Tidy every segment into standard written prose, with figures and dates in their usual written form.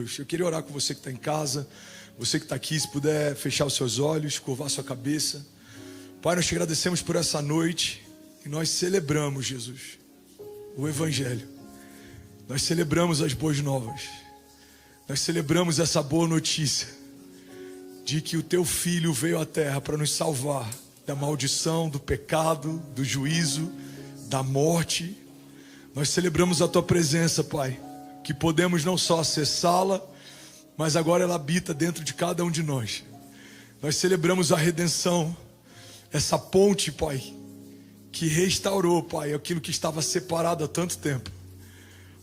Eu queria orar com você que está em casa, você que está aqui, se puder fechar os seus olhos, curvar sua cabeça. Pai, nós te agradecemos por essa noite e nós celebramos, Jesus, o Evangelho. Nós celebramos as boas novas. Nós celebramos essa boa notícia de que o teu Filho veio à terra para nos salvar da maldição, do pecado, do juízo, da morte. Nós celebramos a tua presença, Pai, que podemos não só acessá-la, mas agora ela habita dentro de cada um de nós. Nós celebramos a redenção, essa ponte, Pai, que restaurou, Pai, aquilo que estava separado há tanto tempo.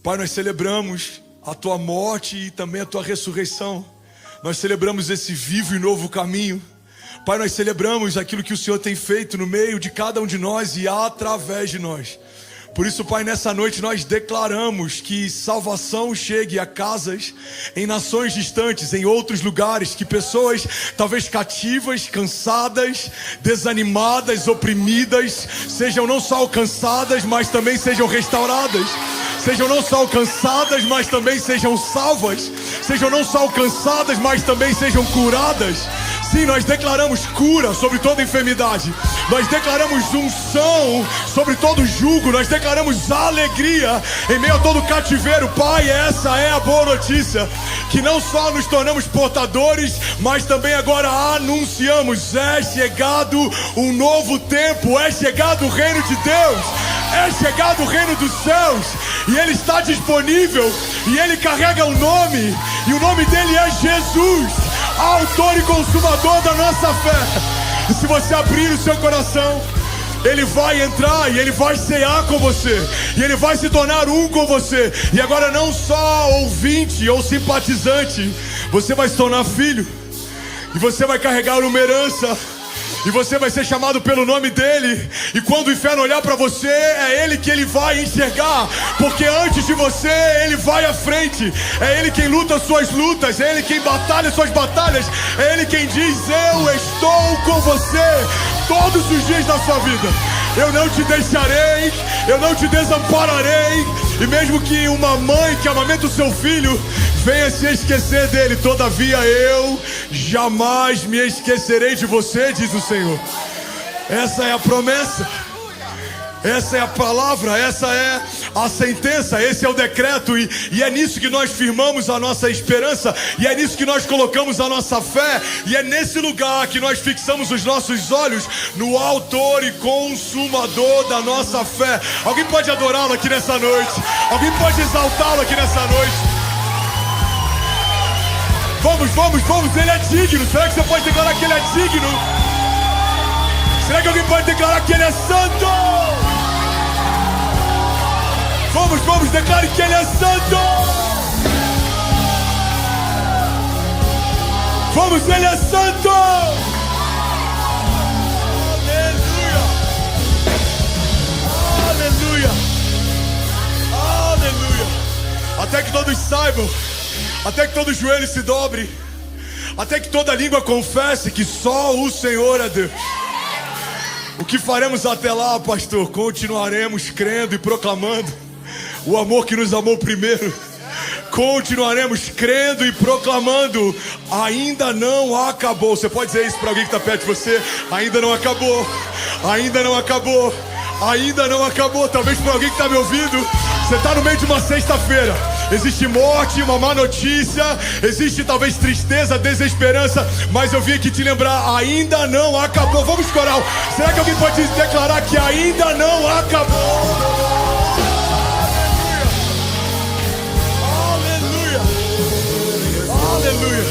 Pai, nós celebramos a tua morte e também a tua ressurreição. Nós celebramos esse vivo e novo caminho. Pai, nós celebramos aquilo que o Senhor tem feito no meio de cada um de nós e através de nós. Por isso, Pai, nessa noite nós declaramos que salvação chegue a casas em nações distantes, em outros lugares, que pessoas talvez cativas, cansadas, desanimadas, oprimidas, sejam não só alcançadas, mas também sejam restauradas. Sejam não só alcançadas, mas também sejam salvas. Sejam não só alcançadas, mas também sejam curadas. Sim, nós declaramos cura sobre toda enfermidade. Nós declaramos unção sobre todo jugo. Nós declaramos alegria em meio a todo cativeiro. Pai, essa é a boa notícia, que não só nos tornamos portadores, mas também agora anunciamos: é chegado um novo tempo, é chegado o reino de Deus, é chegado o reino dos céus, e ele está disponível, e ele carrega o nome, e o nome dele é Jesus, autor e consumador da nossa fé. E se você abrir o seu coração, ele vai entrar e ele vai cear com você, e ele vai se tornar um com você. E agora não só ouvinte ou simpatizante, você vai se tornar filho, e você vai carregar uma herança, e você vai ser chamado pelo nome dele. E quando o inferno olhar para você, é ele que ele vai enxergar, porque antes de você, ele vai à frente. É ele quem luta as suas lutas, é ele quem batalha as suas batalhas, é ele quem diz: eu estou com você todos os dias da sua vida. Eu não te deixarei, eu não te desampararei. E mesmo que uma mãe que amamenta o seu filho venha se esquecer dele, todavia eu jamais me esquecerei de você, diz o Senhor. Essa é a promessa, essa é a palavra, essa é a sentença, esse é o decreto, e é nisso que nós firmamos a nossa esperança, e é nisso que nós colocamos a nossa fé, e é nesse lugar que nós fixamos os nossos olhos no autor e consumador da nossa fé. Alguém pode adorá-lo aqui nessa noite? Alguém pode exaltá-lo aqui nessa noite? Vamos, ele é digno. Será que você pode declarar que ele é digno? Será que alguém pode declarar que ele é santo? Vamos, declare que ele é santo. Vamos, ele é santo. Aleluia, aleluia, aleluia. Até que todos saibam, até que todo joelho se dobre, até que toda língua confesse que só o Senhor é Deus. O que faremos até lá, pastor? Continuaremos crendo e proclamando o amor que nos amou primeiro. Continuaremos crendo e proclamando: ainda não acabou. Você pode dizer isso para alguém que está perto de você? Ainda não acabou, ainda não acabou, ainda não acabou. Talvez para alguém que está me ouvindo, você está no meio de uma sexta-feira. Existe morte, uma má notícia, existe talvez tristeza, desesperança, mas eu vim aqui te lembrar: ainda não acabou. Vamos, coral. Será que alguém pode declarar que ainda não acabou? Aleluia, aleluia, aleluia.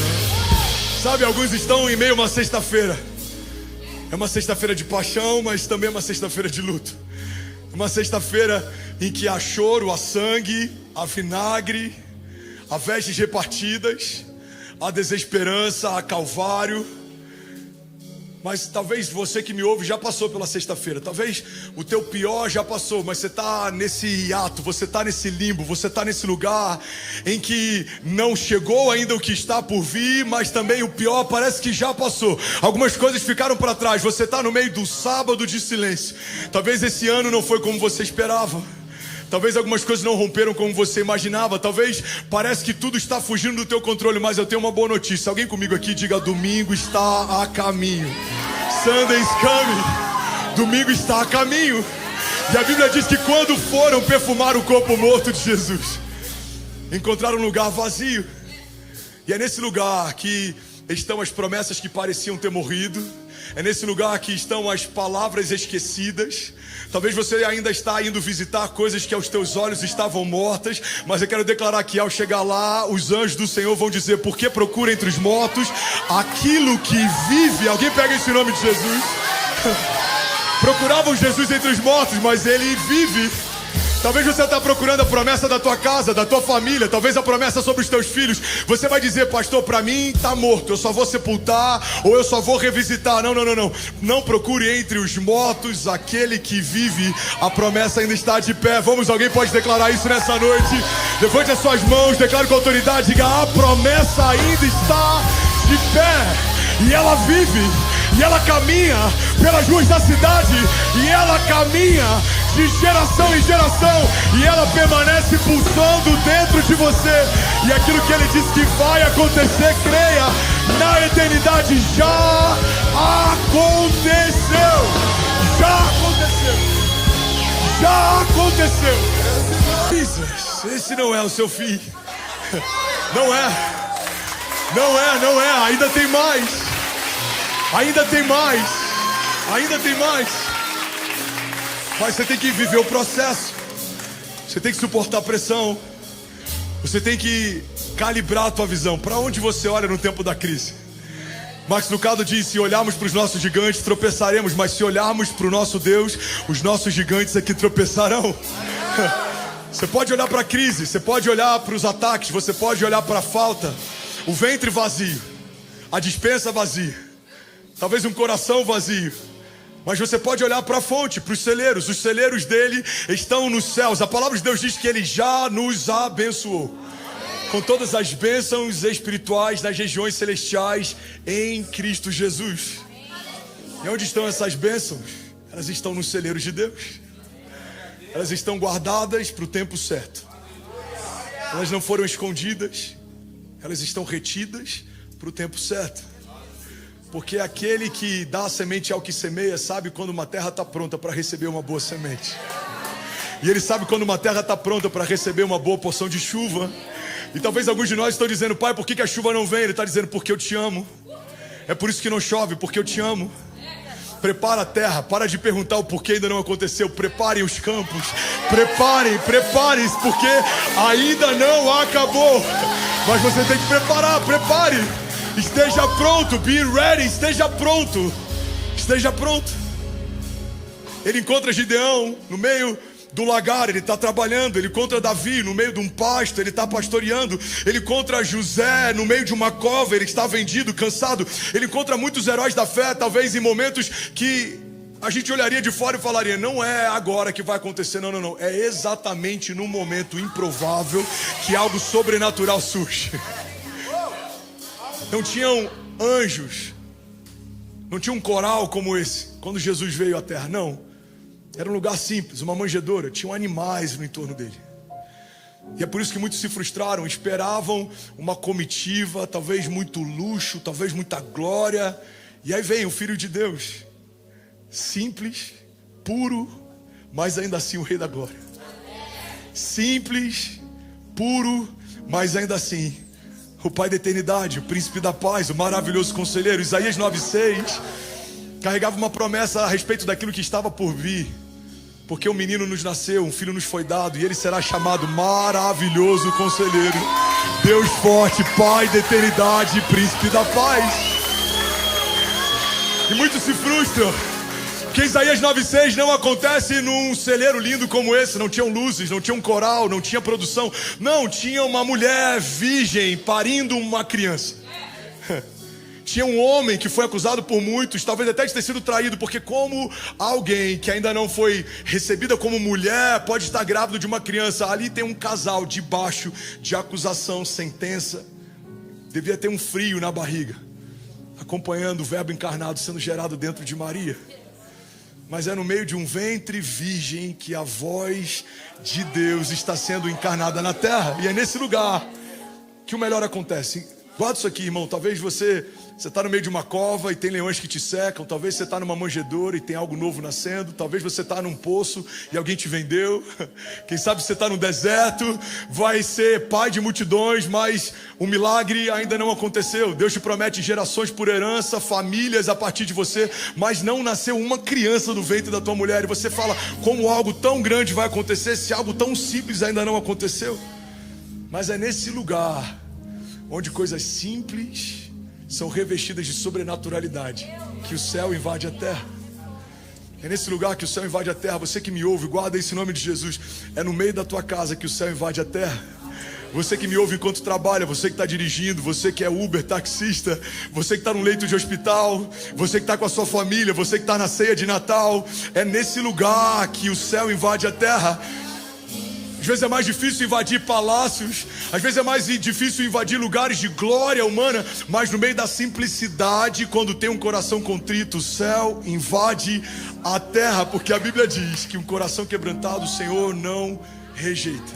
Sabe, alguns estão em meio a uma sexta-feira. É uma sexta-feira de paixão, mas também é uma sexta-feira de luto. Uma sexta-feira em que há choro, há sangue, há vinagre, há vestes repartidas, há desesperança, há calvário. Mas talvez você que me ouve já passou pela sexta-feira. Talvez o teu pior já passou, mas você está nesse hiato, você está nesse limbo, você está nesse lugar em que não chegou ainda o que está por vir, mas também o pior parece que já passou. Algumas coisas ficaram para trás. Você está no meio do sábado de silêncio. Talvez esse ano não foi como você esperava. Talvez algumas coisas não romperam como você imaginava. Talvez parece que tudo está fugindo do teu controle. Mas eu tenho uma boa notícia. Alguém comigo aqui diga: domingo está a caminho. Sunday's coming. Domingo está a caminho. E a Bíblia diz que quando foram perfumar o corpo morto de Jesus, encontraram um lugar vazio. E é nesse lugar que estão as promessas que pareciam ter morrido. É nesse lugar que estão as palavras esquecidas. Talvez você ainda está indo visitar coisas que aos teus olhos estavam mortas, mas eu quero declarar que ao chegar lá, os anjos do Senhor vão dizer: por que procura entre os mortos aquilo que vive? Alguém pega esse nome de Jesus? Procuravam Jesus entre os mortos, mas ele vive. Talvez você está procurando a promessa da tua casa, da tua família, talvez a promessa sobre os teus filhos. Você vai dizer: pastor, para mim está morto, eu só vou sepultar ou eu só vou revisitar. Não. Não procure entre os mortos aquele que vive, a promessa ainda está de pé. Vamos, alguém pode declarar isso nessa noite? Levante as suas mãos, declare com autoridade, diga: a promessa ainda está de pé. E ela vive, e ela caminha pelas ruas da cidade, e ela caminha de geração em geração, e ela permanece pulsando dentro de você. E aquilo que ele disse que vai acontecer, creia, na eternidade já aconteceu. Já aconteceu. Já aconteceu. Esse não é o seu fim. Não é. Ainda tem mais. Ainda tem mais. Mas você tem que viver o processo. Você tem que suportar a pressão. Você tem que calibrar a tua visão. Para onde você olha no tempo da crise? Max Lucado diz: se olharmos para os nossos gigantes, tropeçaremos. Mas se olharmos para o nosso Deus, os nossos gigantes é que tropeçarão. Você pode olhar para a crise, você pode olhar para os ataques, você pode olhar para a falta, o ventre vazio, a despensa vazia, talvez um coração vazio. Mas você pode olhar para a fonte, para os celeiros dele estão nos céus. A palavra de Deus diz que ele já nos abençoou com todas as bênçãos espirituais nas regiões celestiais em Cristo Jesus. E onde estão essas bênçãos? Elas estão nos celeiros de Deus. Elas estão guardadas para o tempo certo. Elas não foram escondidas, elas estão retidas para o tempo certo. Porque aquele que dá a semente ao que semeia sabe quando uma terra está pronta para receber uma boa semente. E ele sabe quando uma terra está pronta para receber uma boa porção de chuva. E talvez alguns de nós estão dizendo: pai, por que a chuva não vem? Ele está dizendo: porque eu te amo. É por isso que não chove, porque eu te amo. Prepara a terra, para de perguntar o porquê ainda não aconteceu. Preparem os campos, preparem-se, porque ainda não acabou. Mas você tem que preparar, prepare. Esteja pronto, be ready, esteja pronto. Ele encontra Gideão no meio do lagar, ele está trabalhando. Ele encontra Davi no meio de um pasto, ele está pastoreando. Ele encontra José no meio de uma cova, ele está vendido, cansado. Ele encontra muitos heróis da fé, talvez em momentos que a gente olharia de fora e falaria: não é agora que vai acontecer, não. É exatamente no momento improvável que algo sobrenatural surge. Não tinham anjos, não tinha um coral como esse quando Jesus veio à terra, não. Era um lugar simples, uma manjedoura, tinham animais no entorno dele. E é por isso que muitos se frustraram, esperavam uma comitiva, talvez muito luxo, talvez muita glória. E aí vem o Filho de Deus, simples, puro, mas ainda assim o Rei da Glória. Simples, puro, mas ainda assim o Pai da eternidade, o Príncipe da paz, o maravilhoso conselheiro. Isaías 9:6 carregava uma promessa a respeito daquilo que estava por vir. Porque um menino nos nasceu, um filho nos foi dado, e ele será chamado Maravilhoso Conselheiro, Deus Forte, Pai da Eternidade, Príncipe da Paz. E muitos se frustram, porque Isaías 9:6 não acontece num celeiro lindo como esse. Não tinham luzes, não tinha um coral, não tinha produção. Não, tinha uma mulher virgem parindo uma criança. Tinha um homem que foi acusado por muitos, talvez até de ter sido traído, porque como alguém que ainda não foi recebida como mulher pode estar grávido de uma criança? Ali tem um casal debaixo de acusação, sentença. Devia ter um frio na barriga, acompanhando o verbo encarnado sendo gerado dentro de Maria. mas é no meio de um ventre virgem que a voz de Deus está sendo encarnada na terra. E é nesse lugar que o melhor acontece. Guarda isso aqui, irmão. Talvez você está no meio de uma cova e tem leões que te secam. Talvez você está numa manjedoura e tem algo novo nascendo. Talvez você está num poço e alguém te vendeu. Quem sabe você está no deserto, vai ser pai de multidões, mas o milagre ainda não aconteceu. Deus te promete gerações por herança, famílias a partir de você, mas não nasceu uma criança no ventre da tua mulher. E você fala, como algo tão grande vai acontecer se algo tão simples ainda não aconteceu? Mas é nesse lugar onde coisas simples são revestidas de sobrenaturalidade que o céu invade a terra. É nesse lugar que o céu invade a terra. Você que me ouve, guarda esse nome de Jesus. É no meio da tua casa que o céu invade a terra. Você que me ouve enquanto trabalha, você que está dirigindo, você que é Uber, taxista, você que está no leito de hospital, você que está com a sua família, você que está na ceia de Natal. É nesse lugar que o céu invade a terra. Às vezes é mais difícil invadir palácios, às vezes é mais difícil invadir lugares de glória humana, mas no meio da simplicidade, quando tem um coração contrito, o céu invade a terra, porque a Bíblia diz que um coração quebrantado o Senhor não rejeita.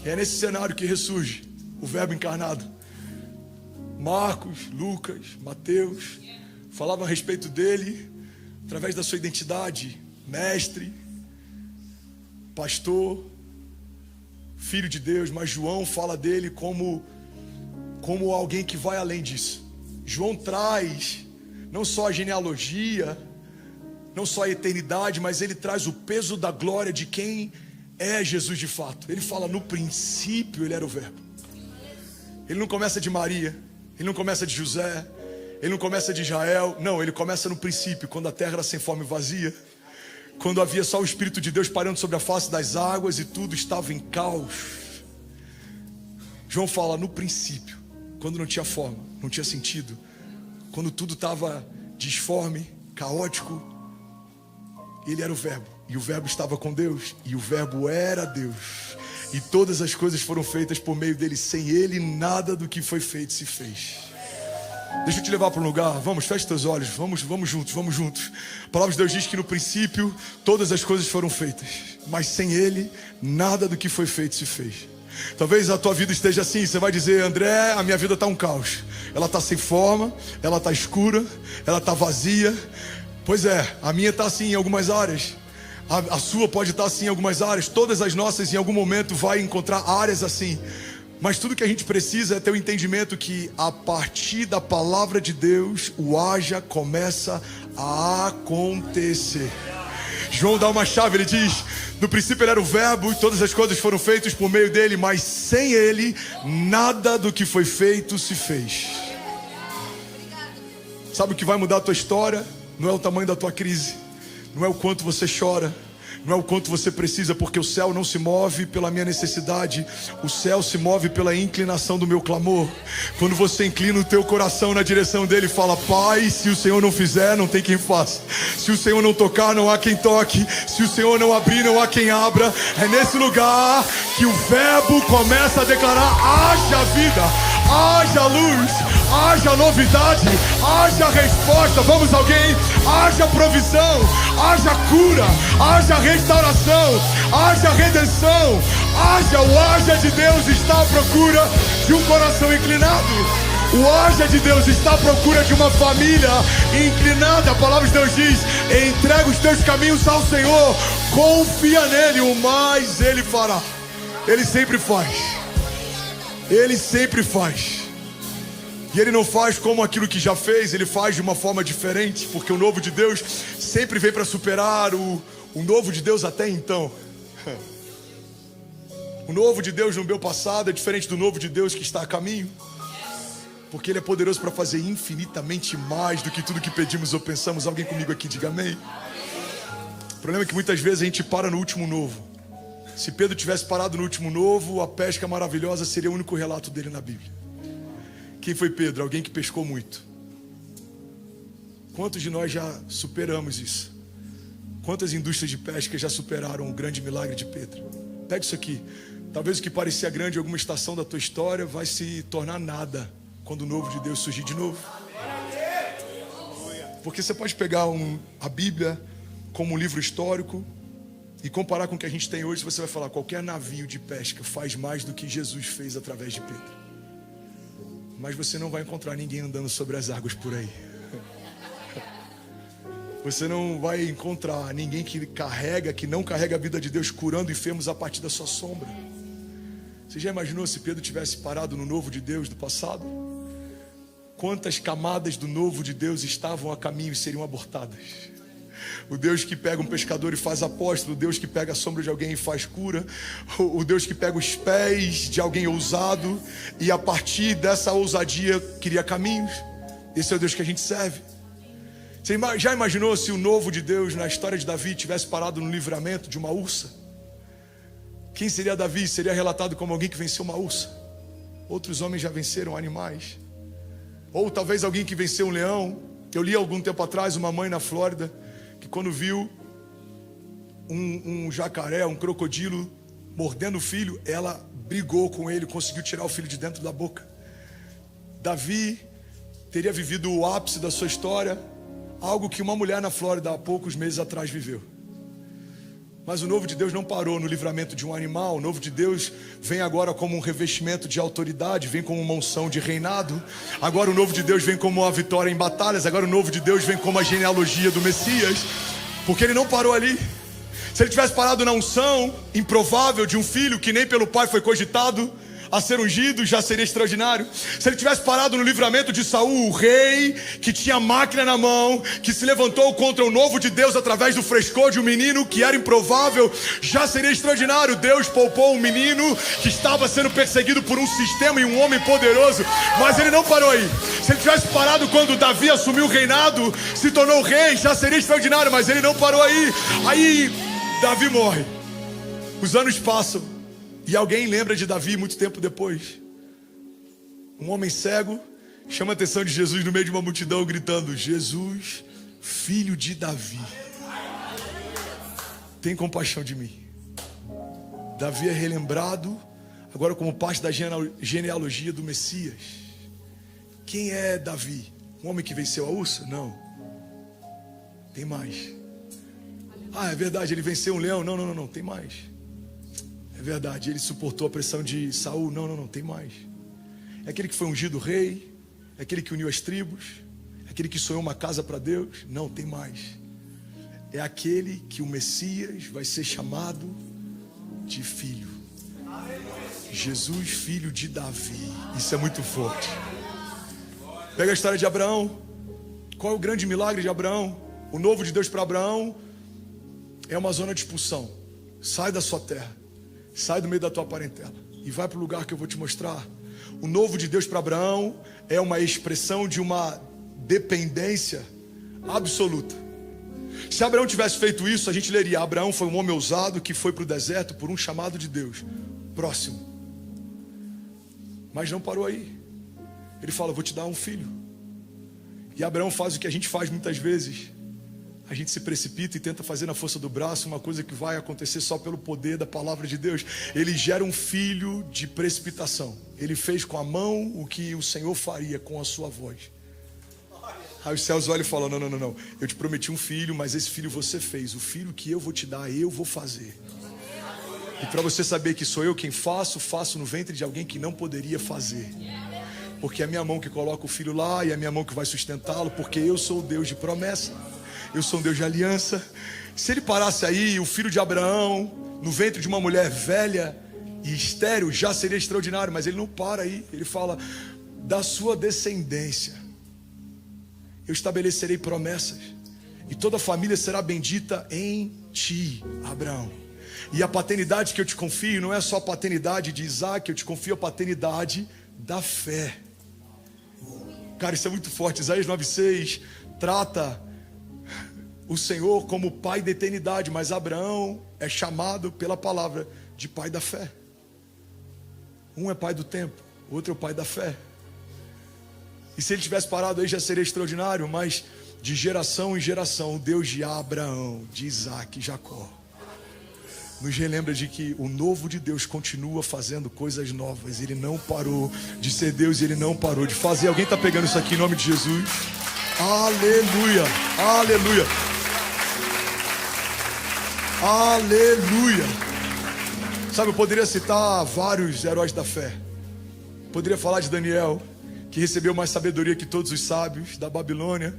É nesse cenário que ressurge o Verbo encarnado. Marcos, Lucas, Mateus falavam a respeito dele através da sua identidade: mestre, pastor, filho de Deus. Mas João fala dele como alguém que vai além disso. João traz não só a genealogia, não só a eternidade, mas ele traz o peso da glória de quem é Jesus de fato. Ele fala, no princípio ele era o Verbo. Ele não começa de Maria, ele não começa de José, ele não começa de Israel. Não, ele começa no princípio, quando a terra era sem forma e vazia, quando havia só o Espírito de Deus pairando sobre a face das águas e tudo estava em caos. João fala, no princípio, quando não tinha forma, não tinha sentido, quando tudo estava disforme, caótico, ele era o Verbo, e o Verbo estava com Deus, e o Verbo era Deus, e todas as coisas foram feitas por meio dele. Sem ele nada do que foi feito se fez. Deixa eu te levar para um lugar. Vamos, feche teus olhos. Vamos juntos, vamos juntos. A palavra de Deus diz que no princípio todas as coisas foram feitas, mas sem ele nada do que foi feito se fez. Talvez a tua vida esteja assim. Você vai dizer, André, a minha vida está um caos. Ela está sem forma, ela está escura, ela está vazia. Pois é, a minha está assim em algumas áreas. A sua pode estar assim em algumas áreas. Todas as nossas em algum momento vai encontrar áreas assim. Mas tudo que a gente precisa é ter o entendimento que a partir da palavra de Deus, o haja começa a acontecer. João dá uma chave, ele diz, no princípio ele era o Verbo e todas as coisas foram feitas por meio dele, mas sem ele, nada do que foi feito se fez. Sabe o que vai mudar a tua história? Não é o tamanho da tua crise, não é o quanto você chora, não é o quanto você precisa, porque o céu não se move pela minha necessidade, o céu se move pela inclinação do meu clamor. Quando você inclina o teu coração na direção dele e fala, Pai, se o Senhor não fizer, não tem quem faça. Se o Senhor não tocar, não há quem toque. Se o Senhor não abrir, não há quem abra. É nesse lugar que o Verbo começa a declarar, haja vida, haja luz, haja novidade, haja resposta. Vamos, alguém? Haja provisão, haja cura, haja restauração, haja redenção, o haja de Deus está à procura de um coração inclinado. O haja de Deus está à procura de uma família inclinada. A palavra de Deus diz, entrega os teus caminhos ao Senhor, confia nele, o mais ele fará. Ele sempre faz, ele sempre faz. E ele não faz como aquilo que já fez, ele faz de uma forma diferente, porque o novo de Deus sempre vem para superar o novo de Deus até então. O novo de Deus no meu passado é diferente do novo de Deus que está a caminho, porque ele é poderoso para fazer infinitamente mais do que tudo que pedimos ou pensamos. Alguém comigo aqui, diga amém. O problema é que muitas vezes a gente para no último novo. Se Pedro tivesse parado no último novo, a pesca maravilhosa seria o único relato dele na Bíblia. Quem foi Pedro? Alguém que pescou muito. Quantos de nós já superamos isso? Quantas indústrias de pesca já superaram o grande milagre de Pedro? Pega isso aqui. Talvez o que parecia grande em alguma estação da tua história vai se tornar nada quando o novo de Deus surgir de novo. Porque você pode pegar a Bíblia como um livro histórico e comparar com o que a gente tem hoje, você vai falar, qualquer navio de pesca faz mais do que Jesus fez através de Pedro. Mas você não vai encontrar ninguém andando sobre as águas por aí. Você não vai encontrar ninguém que não carrega a vida de Deus, curando enfermos a partir da sua sombra. Você já imaginou se Pedro tivesse parado no novo de Deus do passado? Quantas camadas do novo de Deus estavam a caminho e seriam abortadas? O Deus que pega um pescador e faz apóstolo, o Deus que pega a sombra de alguém e faz cura, o Deus que pega os pés de alguém ousado e a partir dessa ousadia cria caminhos. Esse é o Deus que a gente serve. Você já imaginou se o novo de Deus na história de Davi tivesse parado no livramento de uma ursa? Quem seria Davi? Seria relatado como alguém que venceu uma ursa. Outros homens já venceram animais. Ou talvez alguém que venceu um leão. Eu li algum tempo atrás uma mãe na Flórida que quando viu um jacaré, um crocodilo mordendo o filho, ela brigou com ele, conseguiu tirar o filho de dentro da boca. Davi teria vivido o ápice da sua história, algo que uma mulher na Flórida há poucos meses atrás viveu. Mas o novo de Deus não parou no livramento de um animal. O novo de Deus vem agora como um revestimento de autoridade, vem como uma unção de reinado. Agora o novo de Deus vem como uma vitória em batalhas. Agora o novo de Deus vem como a genealogia do Messias, porque ele não parou ali. Se ele tivesse parado na unção improvável de um filho que nem pelo pai foi cogitado a ser ungido, já seria extraordinário. Se ele tivesse parado no livramento de Saul, o rei que tinha máquina na mão, que se levantou contra o novo de Deus através do frescor de um menino que era improvável, já seria extraordinário. Deus poupou um menino que estava sendo perseguido por um sistema e um homem poderoso, mas ele não parou aí. Se ele tivesse parado quando Davi assumiu o reinado, se tornou rei, já seria extraordinário, mas ele não parou aí. Aí Davi morre, os anos passam e alguém lembra de Davi muito tempo depois. Um homem cego chama a atenção de Jesus no meio de uma multidão gritando: Jesus, filho de Davi, tem compaixão de mim. Davi é relembrado agora como parte da genealogia do Messias. Quem é Davi? Um homem que venceu a ursa? Não. Tem mais. Ah, é verdade, ele venceu um leão? Não, tem mais. É verdade, ele suportou a pressão de Saul? Não, tem mais. É aquele que foi ungido rei? É aquele que uniu as tribos? É aquele que sonhou uma casa para Deus? Não, tem mais. É aquele que o Messias vai ser chamado de filho. Jesus, filho de Davi. Isso é muito forte. Pega a história de Abraão. Qual é o grande milagre de Abraão? O novo de Deus para Abraão é uma zona de expulsão. Sai da sua terra, sai do meio da tua parentela e vai para o lugar que eu vou te mostrar. O novo de Deus para Abraão é uma expressão de uma dependência absoluta. Se Abraão tivesse feito isso, a gente leria: Abraão foi um homem ousado que foi para o deserto por um chamado de Deus. Próximo. Mas não parou aí. Ele fala: vou te dar um filho. E Abraão faz o que a gente faz muitas vezes. A gente se precipita e tenta fazer na força do braço uma coisa que vai acontecer só pelo poder da palavra de Deus. Ele gera um filho de precipitação. Ele fez com a mão o que o Senhor faria com a sua voz. Aí os céus olham e falam: não. Eu te prometi um filho, mas esse filho você fez. O filho que eu vou te dar, eu vou fazer. E para você saber que sou eu quem faço no ventre de alguém que não poderia fazer. Porque é a minha mão que coloca o filho lá e é a minha mão que vai sustentá-lo, porque eu sou o Deus de promessa. Eu sou um Deus de aliança. Se ele parasse aí, o filho de Abraão, no ventre de uma mulher velha e estéril, já seria extraordinário. Mas ele não para aí. Ele fala: da sua descendência eu estabelecerei promessas, e toda a família será bendita em ti, Abraão. E a paternidade que eu te confio não é só a paternidade de Isaac, eu te confio a paternidade da fé. Cara, isso é muito forte. Isaías 9,6 trata o Senhor como pai da eternidade, mas Abraão é chamado pela palavra de pai da fé. Um é pai do tempo, o outro é o pai da fé. E se ele tivesse parado aí já seria extraordinário, mas de geração em geração, o Deus de Abraão, de Isaac e Jacó nos relembra de que o novo de Deus continua fazendo coisas novas. Ele não parou de ser Deus, ele não parou de fazer. Alguém está pegando isso aqui em nome de Jesus? Aleluia, aleluia, aleluia. Sabe, eu poderia citar vários heróis da fé. Poderia falar de Daniel, que recebeu mais sabedoria que todos os sábios da Babilônia.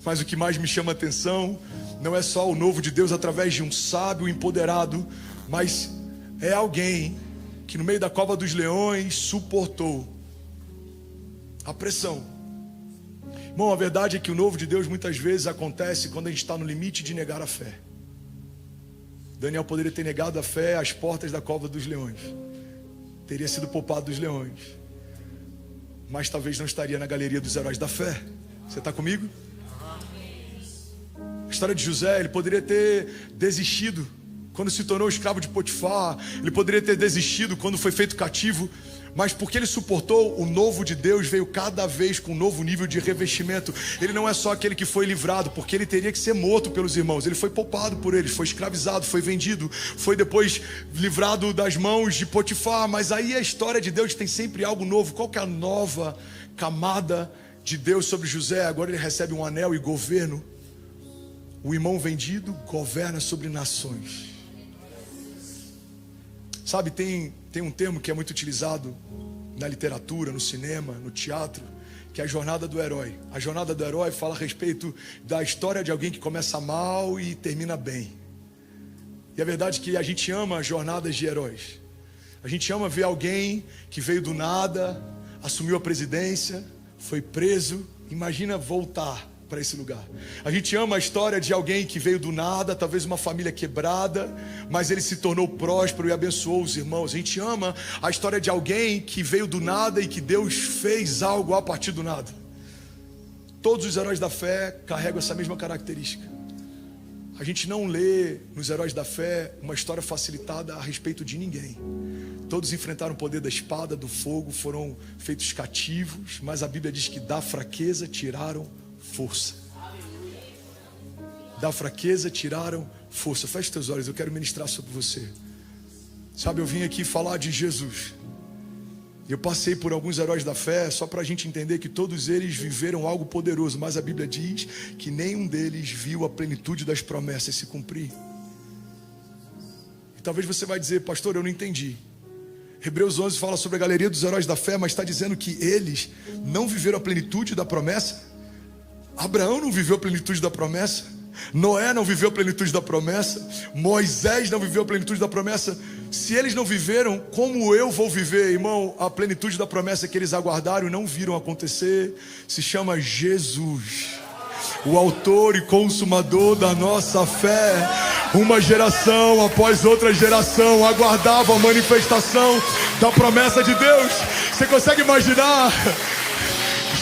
Mas o que mais me chama a atenção não é só o novo de Deus através de um sábio empoderado, mas é alguém que no meio da cova dos leões suportou a pressão. Irmão, a verdade é que o novo de Deus muitas vezes acontece quando a gente está no limite de negar a fé. Daniel poderia ter negado a fé às portas da cova dos leões, teria sido poupado dos leões, mas talvez não estaria na galeria dos heróis da fé. Você está comigo? A história de José, ele poderia ter desistido quando se tornou escravo de Potifar, ele poderia ter desistido quando foi feito cativo, mas porque ele suportou, o novo de Deus veio cada vez com um novo nível de revestimento. Ele não é só aquele que foi livrado, porque ele teria que ser morto pelos irmãos. Ele foi poupado por eles, foi escravizado, foi vendido, foi depois livrado das mãos de Potifar. Mas aí a história de Deus tem sempre algo novo. Qual que é a nova camada de Deus sobre José? Agora ele recebe um anel e governo. O irmão vendido governa sobre nações. Sabe, tem um termo que é muito utilizado na literatura, no cinema, no teatro, que é a jornada do herói. A jornada do herói fala a respeito da história de alguém que começa mal e termina bem. E a verdade é que a gente ama jornadas de heróis. A gente ama ver alguém que veio do nada, assumiu a presidência, foi preso, imagina voltar para esse lugar. A gente ama a história de alguém que veio do nada, talvez uma família quebrada, mas ele se tornou próspero e abençoou os irmãos. A gente ama a história de alguém que veio do nada e que Deus fez algo a partir do nada. Todos os heróis da fé carregam essa mesma característica. A gente não lê nos heróis da fé uma história facilitada a respeito de ninguém. Todos enfrentaram o poder da espada, do fogo, foram feitos cativos, mas a Bíblia diz que da fraqueza tiraram força. Da fraqueza tiraram força. Feche teus olhos, eu quero ministrar sobre você. Sabe, eu vim aqui falar de Jesus. Eu passei por alguns heróis da fé só para a gente entender que todos eles viveram algo poderoso, mas a Bíblia diz que nenhum deles viu a plenitude das promessas se cumprir. E talvez você vai dizer: pastor, eu não entendi. Hebreus 11 fala sobre a galeria dos heróis da fé, mas está dizendo que eles não viveram a plenitude da promessa. Abraão não viveu a plenitude da promessa, Noé não viveu a plenitude da promessa, Moisés não viveu a plenitude da promessa. Se eles não viveram, como eu vou viver, irmão? A plenitude da promessa que eles aguardaram e não viram acontecer se chama Jesus, o autor e consumador da nossa fé. Uma geração após outra geração aguardava a manifestação da promessa de Deus. Você consegue imaginar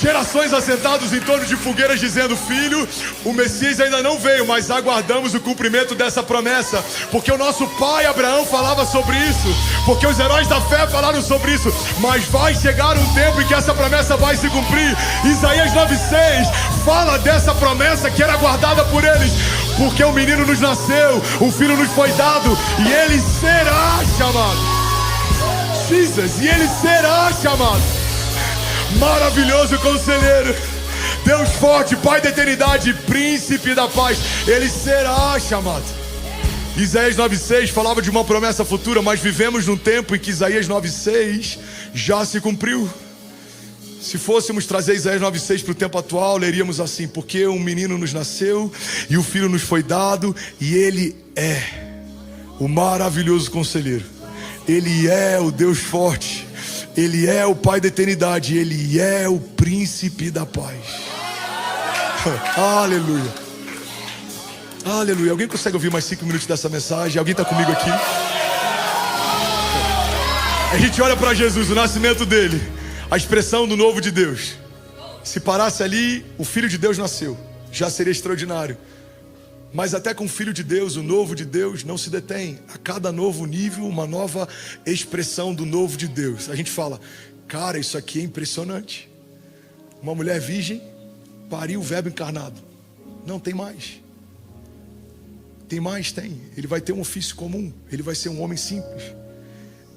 gerações assentados em torno de fogueiras dizendo: filho, o Messias ainda não veio, mas aguardamos o cumprimento dessa promessa, porque o nosso pai Abraão falava sobre isso, porque os heróis da fé falaram sobre isso. Mas vai chegar um tempo em que essa promessa vai se cumprir. Isaías 9:6 fala dessa promessa que era guardada por eles, porque um menino nos nasceu, um filho nos foi dado, e ele será chamado Jesus, e ele será chamado Maravilhoso Conselheiro, Deus forte, Pai da eternidade, Príncipe da paz. Ele será chamado. Isaías 9:6 falava de uma promessa futura, mas vivemos num tempo em que Isaías 9:6 já se cumpriu. Se fôssemos trazer Isaías 9:6 para o tempo atual, leríamos assim: porque um menino nos nasceu e o filho nos foi dado, e ele é o maravilhoso conselheiro, ele é o Deus forte, ele é o Pai da eternidade, ele é o Príncipe da paz. Aleluia, aleluia. Alguém consegue ouvir mais 5 minutos dessa mensagem? Alguém está comigo aqui? A gente olha para Jesus, o nascimento dele, a expressão do novo de Deus. Se parasse ali, o Filho de Deus nasceu, já seria extraordinário. Mas até com o Filho de Deus, o novo de Deus não se detém. A cada novo nível, uma nova expressão do novo de Deus. A gente fala: cara, isso aqui é impressionante. Uma mulher virgem pariu o verbo encarnado. Não, tem mais. Tem mais, tem. Ele vai ter um ofício comum. Ele vai ser um homem simples.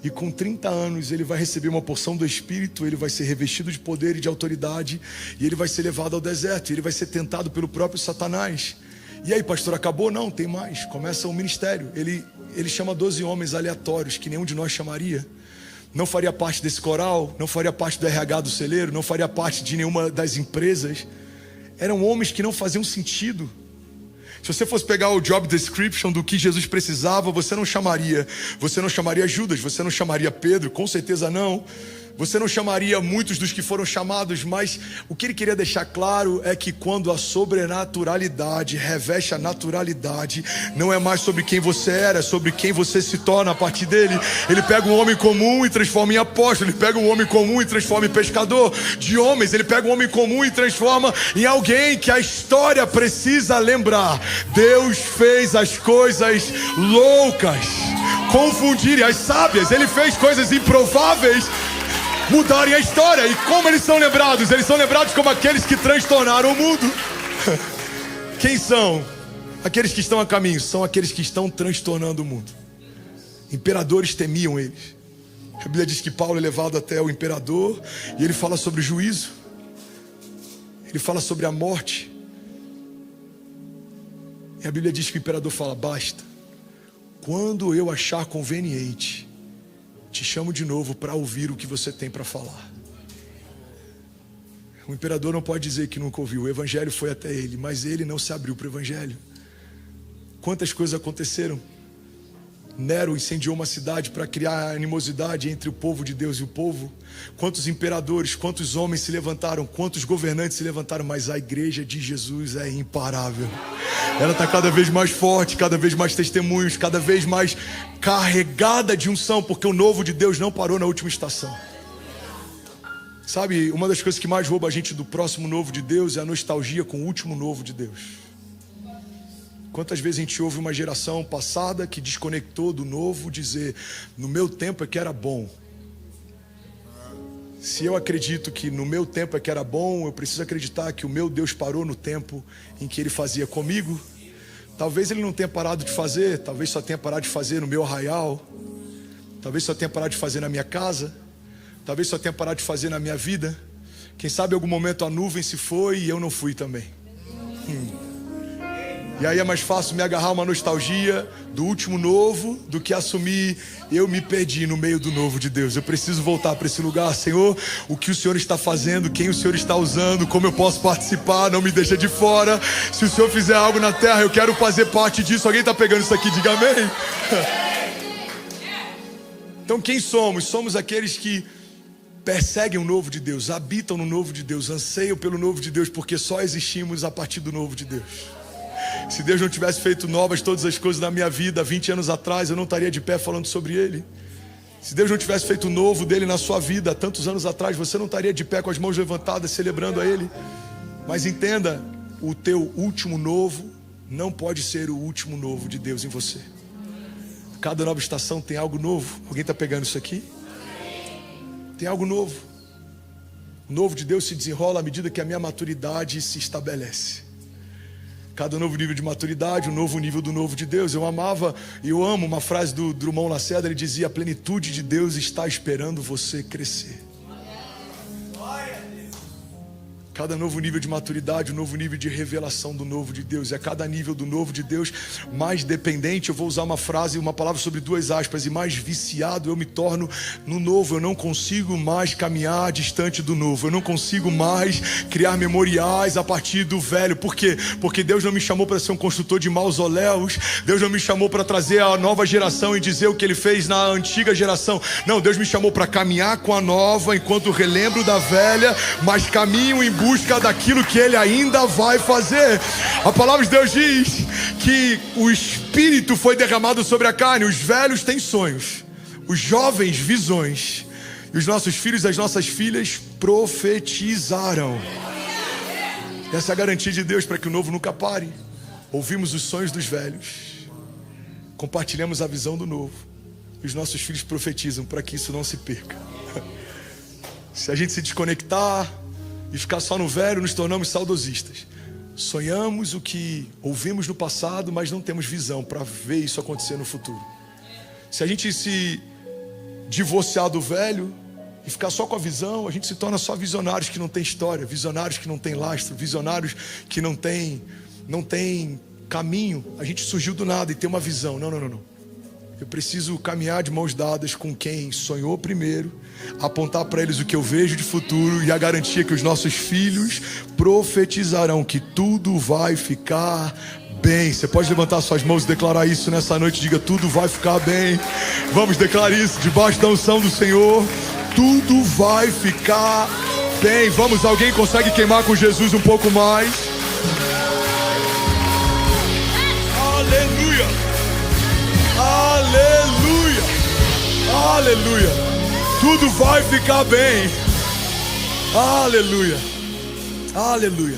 E com 30 anos ele vai receber uma porção do Espírito, ele vai ser revestido de poder e de autoridade, e ele vai ser levado ao deserto, e ele vai ser tentado pelo próprio Satanás. E aí, pastor, acabou? Não, tem mais. Começa um ministério. Ele chama 12 homens aleatórios, que nenhum de nós chamaria. Não faria parte desse coral, não faria parte do RH do celeiro, não faria parte de nenhuma das empresas. Eram homens que não faziam sentido. Se você fosse pegar o job description do que Jesus precisava, você não chamaria Judas, você não chamaria Pedro, com certeza não. Você não chamaria muitos dos que foram chamados, mas o que ele queria deixar claro é que quando a sobrenaturalidade reveste a naturalidade, não é mais sobre quem você era, é sobre quem você se torna a partir dele. Ele pega um homem comum e transforma em apóstolo, ele pega um homem comum e transforma em pescador de homens, ele pega um homem comum e transforma em alguém que a história precisa lembrar. Deus fez as coisas loucas confundirem as sábias, ele fez coisas improváveis mudarem a história. E como eles são lembrados? Eles são lembrados como aqueles que transtornaram o mundo. Quem são? Aqueles que estão a caminho. São aqueles que estão transtornando o mundo. Imperadores temiam eles. A Bíblia diz que Paulo é levado até o imperador e ele fala sobre o juízo. Ele fala sobre a morte. E a Bíblia diz que o imperador fala: basta. Quando eu achar conveniente, te chamo de novo para ouvir o que você tem para falar. O imperador não pode dizer que nunca ouviu. O evangelho foi até ele, mas ele não se abriu para o evangelho. Quantas coisas aconteceram? Nero incendiou uma cidade para criar animosidade entre o povo de Deus e o povo. Quantos imperadores, quantos homens se levantaram, quantos governantes se levantaram, mas a igreja de Jesus é imparável. Ela está cada vez mais forte, cada vez mais testemunhos, cada vez mais carregada de unção, porque o novo de Deus não parou na última estação. Sabe, uma das coisas que mais rouba a gente do próximo novo de Deus é a nostalgia com o último novo de Deus. Quantas vezes a gente ouve uma geração passada que desconectou do novo dizer: no meu tempo é que era bom. Se eu acredito que no meu tempo é que era bom, eu preciso acreditar que o meu Deus parou no tempo em que ele fazia comigo. Talvez ele não tenha parado de fazer, talvez só tenha parado de fazer no meu arraial, talvez só tenha parado de fazer na minha casa, talvez só tenha parado de fazer na minha vida. Quem sabe em algum momento a nuvem se foi e eu não fui também. E aí é mais fácil me agarrar uma nostalgia do último novo do que assumir: eu me perdi no meio do novo de Deus. Eu preciso voltar para esse lugar. Senhor, o que o Senhor está fazendo, quem o Senhor está usando, como eu posso participar, não me deixa de fora. Se o Senhor fizer algo na terra, eu quero fazer parte disso. Alguém está pegando isso aqui? Diga amém. Então quem somos? Somos aqueles que perseguem o novo de Deus, habitam no novo de Deus, anseiam pelo novo de Deus, porque só existimos a partir do novo de Deus. Se Deus não tivesse feito novas todas as coisas na minha vida 20 anos atrás, eu não estaria de pé falando sobre Ele. Se Deus não tivesse feito o novo dele na sua vida tantos anos atrás, você não estaria de pé com as mãos levantadas celebrando a Ele. Mas entenda, o teu último novo não pode ser o último novo de Deus em você. Cada nova estação tem algo novo. Alguém está pegando isso aqui? Tem algo novo. O novo de Deus se desenrola à medida que a minha maturidade se estabelece. Cada novo nível de maturidade, um novo nível do novo de Deus. Eu amo uma frase do Drummond Lacerda. Ele dizia: a plenitude de Deus está esperando você crescer. Cada novo nível de maturidade, um novo nível de revelação do novo de Deus. E a cada nível do novo de Deus, mais dependente, eu vou usar uma frase, uma palavra sobre 2 aspas, e mais viciado eu me torno no novo. Eu não consigo mais caminhar distante do novo. Eu não consigo mais criar memoriais a partir do velho. Por quê? Porque Deus não me chamou para ser um construtor de mausoléus. Deus não me chamou para trazer a nova geração e dizer o que Ele fez na antiga geração. Não, Deus me chamou para caminhar com a nova enquanto relembro da velha, mas caminho em busca daquilo que Ele ainda vai fazer. A palavra de Deus diz que o Espírito foi derramado sobre a carne. Os velhos têm sonhos, os jovens visões, e os nossos filhos e as nossas filhas profetizaram. Essa é a garantia de Deus para que o novo nunca pare. Ouvimos os sonhos dos velhos, compartilhamos a visão do novo, e os nossos filhos profetizam para que isso não se perca. Se a gente se desconectar e ficar só no velho, nos tornamos saudosistas. Sonhamos o que ouvimos no passado, mas não temos visão para ver isso acontecer no futuro. Se a gente se divorciar do velho e ficar só com a visão, a gente se torna só visionários que não tem história, visionários que não tem lastro, visionários que não tem caminho. A gente surgiu do nada e tem uma visão. Não. Eu preciso caminhar de mãos dadas com quem sonhou primeiro, apontar para eles o que eu vejo de futuro e a garantia que os nossos filhos profetizarão que tudo vai ficar bem. Você pode levantar suas mãos e declarar isso nessa noite. Diga: tudo vai ficar bem. Vamos declarar isso debaixo da unção do Senhor. Tudo vai ficar bem. Vamos, alguém consegue queimar com Jesus um pouco mais? Aleluia, aleluia, aleluia. Tudo vai ficar bem. Aleluia, aleluia.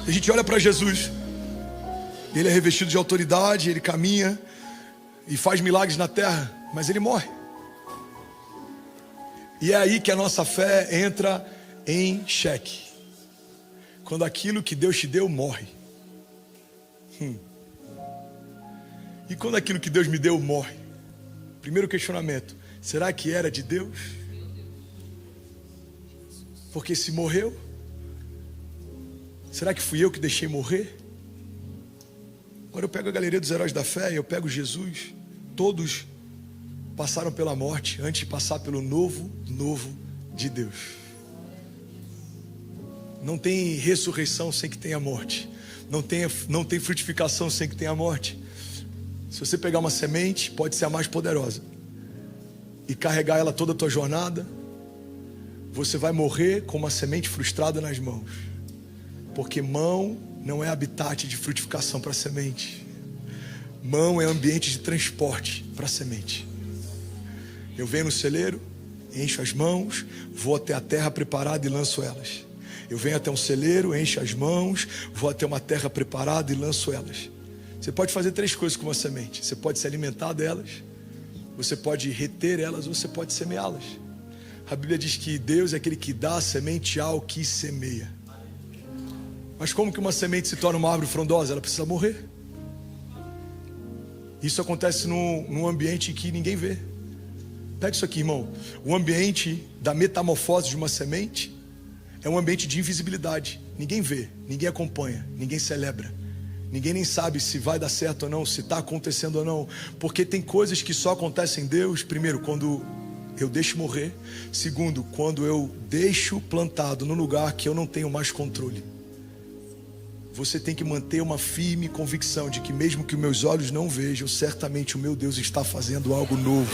A gente olha para Jesus. Ele é revestido de autoridade, ele caminha e faz milagres na terra, mas ele morre. E é aí que a nossa fé entra em xeque. Quando aquilo que Deus te deu morre. E quando aquilo que Deus me deu morre? Primeiro questionamento: será que era de Deus? Porque se morreu, será que fui eu que deixei morrer? Agora eu pego a galeria dos heróis da fé, eu pego Jesus. Todos passaram pela morte antes de passar pelo novo de Deus. Não tem ressurreição sem que tenha morte. Não tem frutificação sem que tenha morte. Se você pegar uma semente, pode ser a mais poderosa, e carregar ela toda a tua jornada, você vai morrer com uma semente frustrada nas mãos. Porque mão não é habitat de frutificação para a semente. Mão é ambiente de transporte para a semente. Eu venho no celeiro, encho as mãos, vou até a terra preparada e lanço elas. Eu venho até um celeiro, encho as mãos, vou até uma terra preparada e lanço elas. Você pode fazer 3 coisas com uma semente. Você pode se alimentar delas, você pode reter elas, ou você pode semeá-las. A Bíblia diz que Deus é aquele que dá a semente ao que semeia. Mas como que uma semente se torna uma árvore frondosa? Ela precisa morrer. Isso acontece num ambiente que ninguém vê. Pega isso aqui, irmão. O ambiente da metamorfose de uma semente é um ambiente de invisibilidade. Ninguém vê, ninguém acompanha, ninguém celebra. Ninguém nem sabe se vai dar certo ou não, se está acontecendo ou não. Porque tem coisas que só acontecem em Deus. Primeiro, quando eu deixo morrer. Segundo, quando eu deixo plantado no lugar que eu não tenho mais controle. Você tem que manter uma firme convicção de que mesmo que meus olhos não vejam, certamente o meu Deus está fazendo algo novo.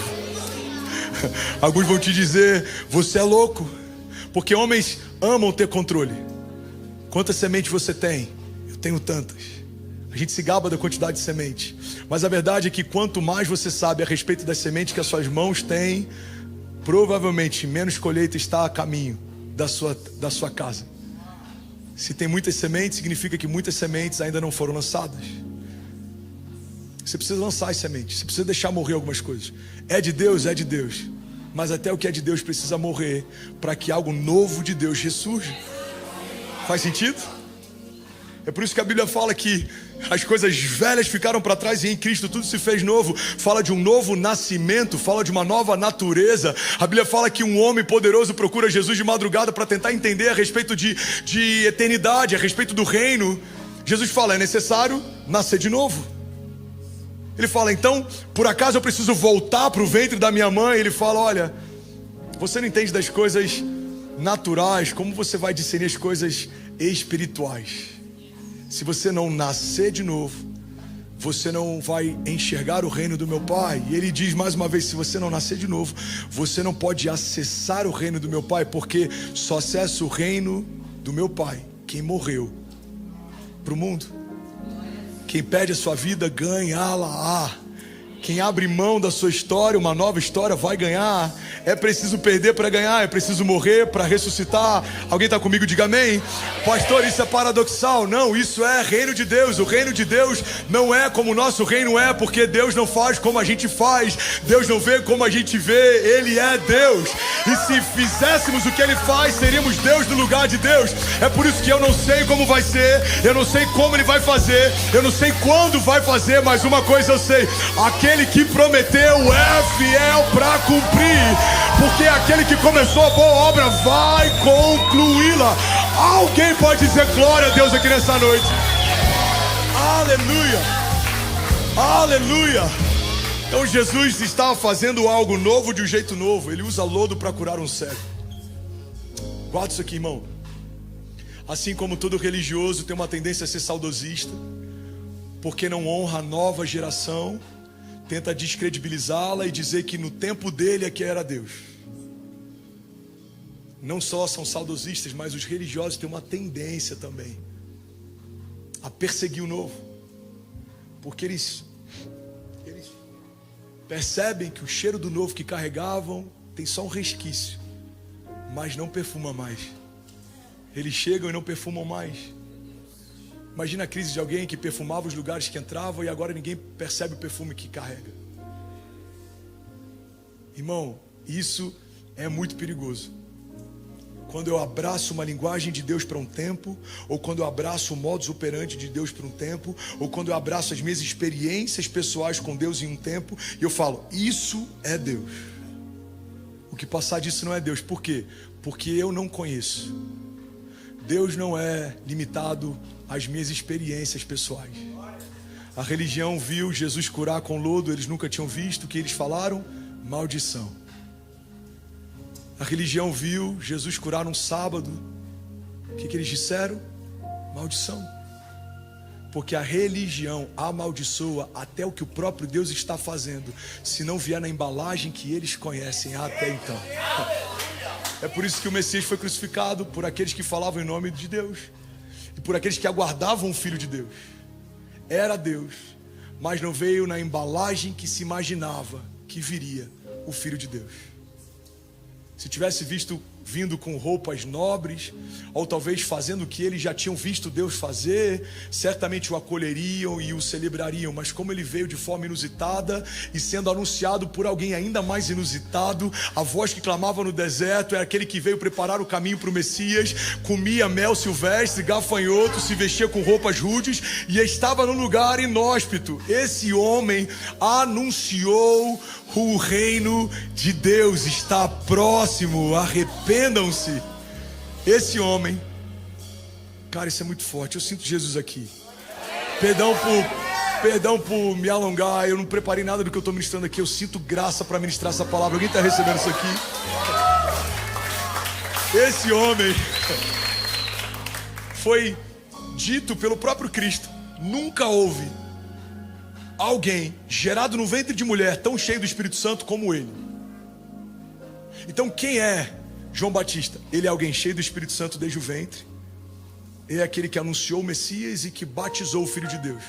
Alguns vão te dizer: você é louco, porque homens amam ter controle. Quantas sementes você tem? Eu tenho tantas. A gente se gaba da quantidade de semente, mas a verdade é que quanto mais você sabe a respeito das sementes que as suas mãos têm, provavelmente menos colheita está a caminho da sua casa. Se tem muitas sementes, significa que muitas sementes ainda não foram lançadas. Você precisa lançar as sementes, você precisa deixar morrer algumas coisas. É de Deus, mas até o que é de Deus precisa morrer para que algo novo de Deus ressurja. Faz sentido? É por isso que a Bíblia fala que as coisas velhas ficaram para trás e em Cristo tudo se fez novo. Fala de um novo nascimento, fala de uma nova natureza. A Bíblia fala que um homem poderoso procura Jesus de madrugada para tentar entender a respeito de eternidade, a respeito do reino. Jesus fala: é necessário nascer de novo. Ele fala: então, por acaso eu preciso voltar para o ventre da minha mãe? Ele fala: olha, você não entende das coisas naturais, como você vai discernir as coisas espirituais? Se você não nascer de novo, você não vai enxergar o reino do meu Pai. E ele diz mais uma vez: se você não nascer de novo, você não pode acessar o reino do meu Pai, porque só acessa o reino do meu Pai quem morreu para o mundo. Quem pede a sua vida ganha-la. Quem abre mão da sua história, uma nova história, vai ganhar. É preciso perder para ganhar, é preciso morrer para ressuscitar. Alguém está comigo? Diga amém. Pastor, isso é paradoxal. Não, isso é reino de Deus. O reino de Deus não é como o nosso reino é, porque Deus não faz como a gente faz. Deus não vê como a gente vê. Ele é Deus. E se fizéssemos o que Ele faz, seríamos Deus no lugar de Deus. É por isso que eu não sei como vai ser, eu não sei como Ele vai fazer, eu não sei quando vai fazer, mas uma coisa eu sei: aquele aquele que prometeu é fiel para cumprir, porque aquele que começou a boa obra vai concluí-la. Alguém pode dizer glória a Deus aqui nessa noite? Aleluia, aleluia. Então Jesus está fazendo algo novo de um jeito novo. Ele usa lodo para curar um cego. Guarda isso aqui, irmão. Assim como todo religioso tem uma tendência a ser saudosista, porque não honra a nova geração, tenta descredibilizá-la e dizer que no tempo dele é que era Deus. Não só são saudosistas, mas os religiosos têm uma tendência também a perseguir o novo, porque eles percebem que o cheiro do novo que carregavam tem só um resquício, mas não perfuma mais. Eles chegam e não perfumam mais. Imagina a crise de alguém que perfumava os lugares que entrava e agora ninguém percebe o perfume que carrega. Irmão, isso é muito perigoso. Quando eu abraço uma linguagem de Deus para um tempo, ou quando eu abraço o modus operandi de Deus para um tempo, ou quando eu abraço as minhas experiências pessoais com Deus em um tempo, e eu falo, isso é Deus. O que passar disso não é Deus. Por quê? Porque eu não conheço. Deus não é limitado às minhas experiências pessoais. A religião viu Jesus curar com lodo, eles nunca tinham visto. O que eles falaram? Maldição. A religião viu Jesus curar num sábado. O que eles disseram? Maldição. Porque a religião amaldiçoa até o que o próprio Deus está fazendo, se não vier na embalagem que eles conhecem até então. É por isso que o Messias foi crucificado, por aqueles que falavam em nome de Deus e por aqueles que aguardavam o Filho de Deus. Era Deus, mas não veio na embalagem que se imaginava que viria o Filho de Deus. Se tivesse vindo com roupas nobres, ou talvez fazendo o que eles já tinham visto Deus fazer, certamente o acolheriam e o celebrariam. Mas como ele veio de forma inusitada e sendo anunciado por alguém ainda mais inusitado, a voz que clamava no deserto era aquele que veio preparar o caminho para o Messias, comia mel silvestre, gafanhoto, se vestia com roupas rudes e estava num lugar inóspito. Esse homem anunciou: o reino de Deus está próximo, arrependam-se. Esse homem, cara, isso é muito forte. Eu sinto Jesus aqui. Perdão por me alongar. Eu não preparei nada do que eu estou ministrando aqui. Eu sinto graça para ministrar essa palavra. Alguém está recebendo isso aqui? Esse homem foi dito pelo próprio Cristo: nunca houve alguém gerado no ventre de mulher tão cheio do Espírito Santo como ele. Então quem é João Batista? Ele é alguém cheio do Espírito Santo desde o ventre. Ele é aquele que anunciou o Messias e que batizou o Filho de Deus.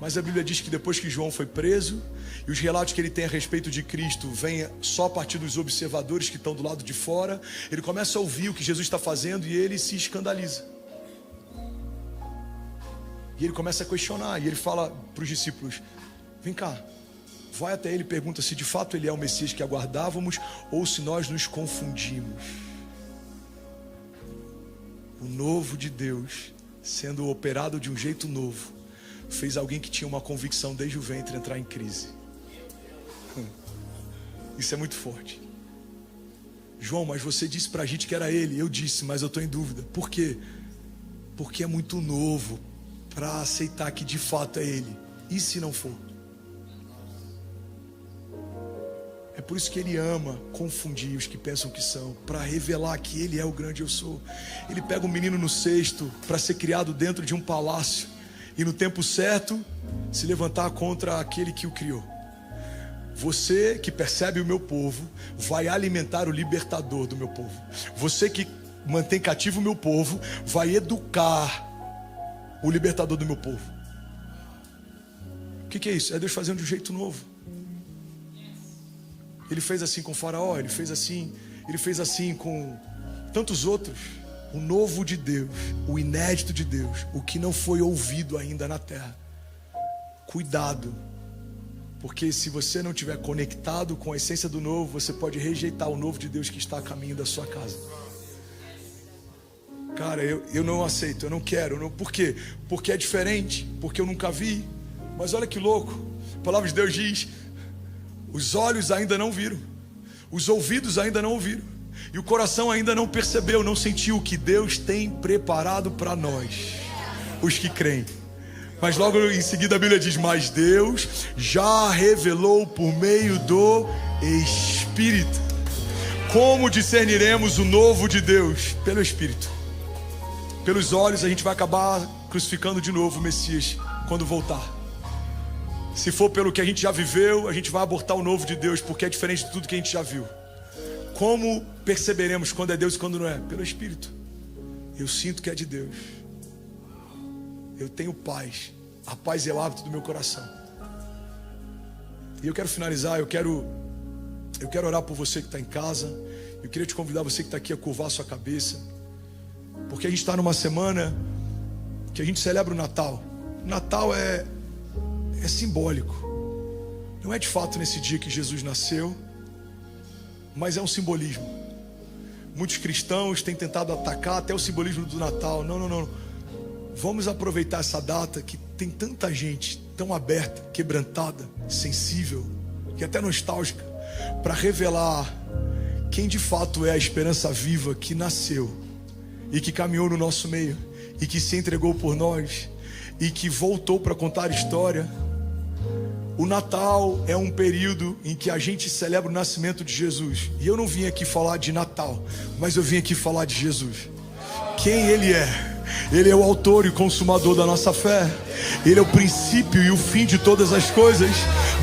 Mas a Bíblia diz que depois que João foi preso, e os relatos que ele tem a respeito de Cristo vêm só a partir dos observadores que estão do lado de fora, ele começa a ouvir o que Jesus está fazendo e ele se escandaliza. E ele começa a questionar, e ele fala para os discípulos: vem cá, vai até ele e pergunta se de fato ele é o Messias que aguardávamos ou se nós nos confundimos. O novo de Deus, sendo operado de um jeito novo, fez alguém que tinha uma convicção desde o ventre entrar em crise. Isso é muito forte. João, mas você disse para a gente que era ele. Eu disse, mas eu estou em dúvida. Por quê? Porque é muito novo para aceitar que de fato é ele. E se não for? É por isso que ele ama confundir os que pensam que são, para revelar que ele é o grande eu sou. Ele pega um menino no cesto para ser criado dentro de um palácio e no tempo certo se levantar contra aquele que o criou. Você que percebe o meu povo vai alimentar o libertador do meu povo. Você que mantém cativo o meu povo vai educar o libertador do meu povo. O que é isso? É Deus fazendo de um jeito novo. Ele fez assim com o Faraó, ele fez assim com tantos outros. O novo de Deus, o inédito de Deus, o que não foi ouvido ainda na terra. Cuidado, porque se você não estiver conectado com a essência do novo, você pode rejeitar o novo de Deus que está a caminho da sua casa. Cara, eu não aceito, eu não quero. Por quê? Porque é diferente, porque eu nunca vi, Mas olha que louco, a palavra de Deus diz: os olhos ainda não viram, os ouvidos ainda não ouviram, e o coração ainda não percebeu, não sentiu o que Deus tem preparado para nós, os que creem. Mas logo em seguida a Bíblia diz: mas Deus já revelou por meio do Espírito. Como discerniremos o novo de Deus? Pelo Espírito. Pelos olhos a gente vai acabar crucificando de novo o Messias quando voltar. Se for pelo que a gente já viveu, a gente vai abortar o novo de Deus, porque é diferente de tudo que a gente já viu. Como perceberemos quando é Deus e quando não é? Pelo Espírito. Eu sinto que é de Deus. Eu tenho paz. A paz é o hábito do meu coração. E eu quero finalizar, eu quero orar por você que está em casa. Eu queria te convidar, você que está aqui, a curvar a sua cabeça, porque a gente está numa semana que a gente celebra o Natal. O Natal é simbólico. Não é de fato nesse dia que Jesus nasceu, mas é um simbolismo. Muitos cristãos têm tentado atacar até o simbolismo do Natal. Não. Vamos aproveitar essa data que tem tanta gente tão aberta, quebrantada, sensível, que até nostálgica, para revelar quem de fato é a esperança viva que nasceu e que caminhou no nosso meio e que se entregou por nós e que voltou para contar a história. O Natal é um período em que a gente celebra o nascimento de Jesus. E eu não vim aqui falar de Natal, mas eu vim aqui falar de Jesus. Quem Ele é? Ele é o autor e consumador da nossa fé. Ele é o princípio e o fim de todas as coisas.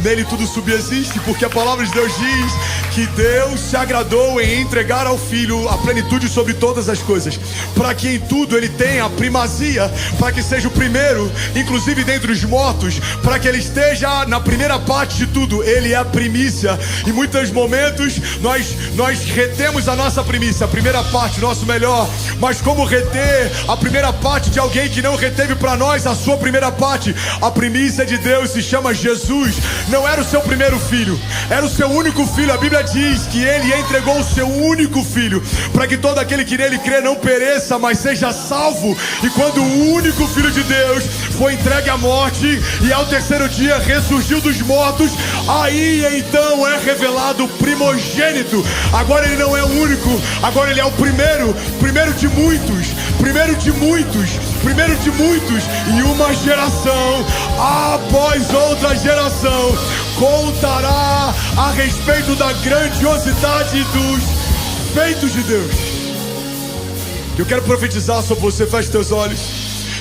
Nele tudo subsiste, porque a palavra de Deus diz que Deus se agradou em entregar ao Filho a plenitude sobre todas as coisas, para que em tudo Ele tenha a primazia, para que seja o primeiro, inclusive dentre os mortos, para que Ele esteja na primeira parte de tudo. Ele é a primícia. Em muitos momentos nós retemos a nossa primícia, a primeira parte, nosso melhor. Mas como reter a primeira parte de alguém que não reteve para nós a sua primeira parte? A primícia de Deus se chama Jesus. Não era o seu primeiro filho, era o seu único filho. A Bíblia diz que Ele entregou o seu único filho, para que todo aquele que nele crê não pereça, mas seja salvo. E quando o único filho de Deus foi entregue à morte e ao terceiro dia ressurgiu dos mortos, aí então é revelado o primogênito. Agora Ele não é o único, agora Ele é o primeiro de muitos, e uma geração após outra geração contará a respeito da grandiosidade dos feitos de Deus. Eu quero profetizar sobre você. Feche teus olhos.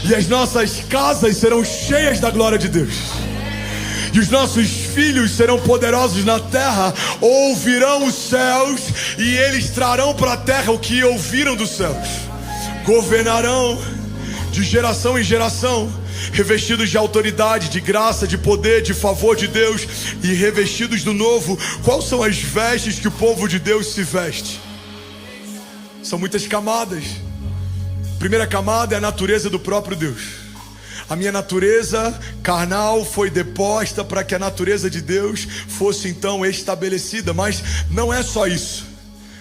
E as nossas casas serão cheias da glória de Deus. E os nossos filhos serão poderosos na terra, ouvirão os céus e eles trarão para a terra o que ouviram dos céus. Governarão de geração em geração, revestidos de autoridade, de graça, de poder, de favor de Deus e revestidos do novo. Quais são as vestes que o povo de Deus se veste? São muitas camadas. A primeira camada é a natureza do próprio Deus. A minha natureza carnal foi deposta para que a natureza de Deus fosse então estabelecida. Mas não é só isso.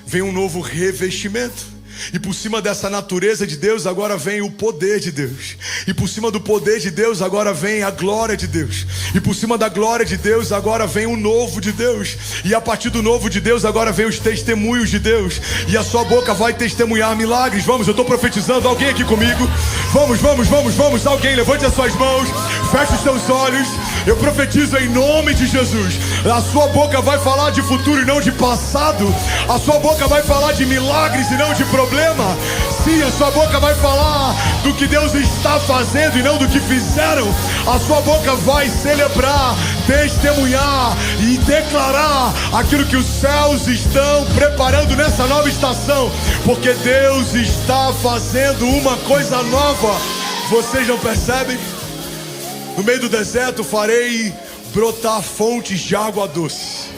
Vem um novo revestimento. E por cima dessa natureza de Deus agora vem o poder de Deus. E por cima do poder de Deus agora vem a glória de Deus. E por cima da glória de Deus agora vem o novo de Deus. E a partir do novo de Deus agora vem os testemunhos de Deus. E a sua boca vai testemunhar milagres. Vamos, eu estou profetizando. Alguém aqui comigo? Vamos. Alguém, levante as suas mãos. Feche os seus olhos. Eu profetizo em nome de Jesus. A sua boca vai falar de futuro e não de passado. A sua boca vai falar de milagres e não de problema. Sim, a sua boca vai falar do que Deus está fazendo e não do que fizeram. A sua boca vai celebrar, testemunhar e declarar aquilo que os céus estão preparando nessa nova estação, porque Deus está fazendo uma coisa nova. Vocês não percebem? No meio do deserto farei brotar fontes de água doce.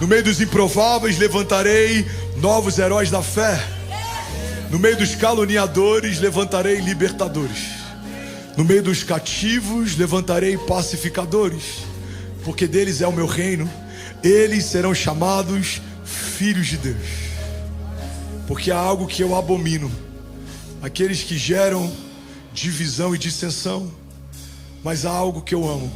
No meio dos improváveis levantarei novos heróis da fé. No meio dos caluniadores levantarei libertadores. No meio dos cativos levantarei pacificadores, porque deles é o meu reino. Eles serão chamados filhos de Deus. Porque há algo que eu abomino: aqueles que geram divisão e dissensão, Mas há algo que eu amo: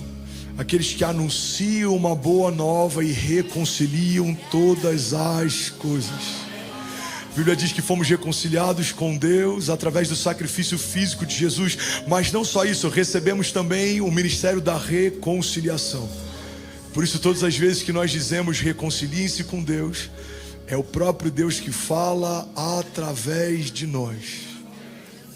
aqueles que anunciam uma boa nova e reconciliam todas as coisas. A Bíblia diz que fomos reconciliados com Deus através do sacrifício físico de Jesus. Mas não só isso, recebemos também o ministério da reconciliação. Por isso, todas as vezes que nós dizemos reconciliem-se com Deus, é o próprio Deus que fala através de nós.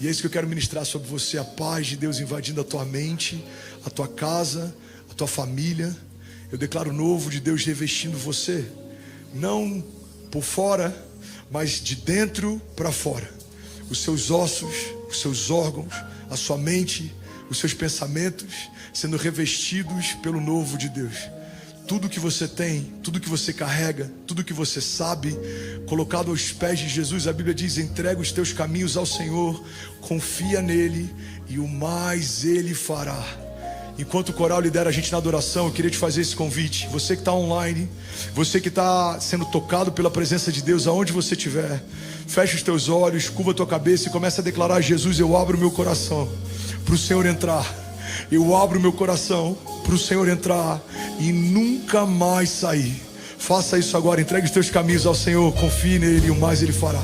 E é isso que eu quero ministrar sobre você: a paz de Deus invadindo a tua mente, a tua casa, a tua família. Eu declaro o novo de Deus revestindo você, não por fora, mas de dentro para fora. Os seus ossos, os seus órgãos, a sua mente, os seus pensamentos sendo revestidos pelo novo de Deus. Tudo que você tem, tudo que você carrega, tudo que você sabe, colocado aos pés de Jesus. A Bíblia diz: entrega os teus caminhos ao Senhor, confia nele e o mais ele fará. Enquanto o coral lidera a gente na adoração, eu queria te fazer esse convite. Você que está online, você que está sendo tocado pela presença de Deus, aonde você estiver, fecha os teus olhos, curva a tua cabeça e começa a declarar: Jesus, eu abro meu coração para o Senhor entrar. Eu abro meu coração para o Senhor entrar e nunca mais sair. Faça isso agora, entregue os teus caminhos ao Senhor, confie nele e o mais ele fará.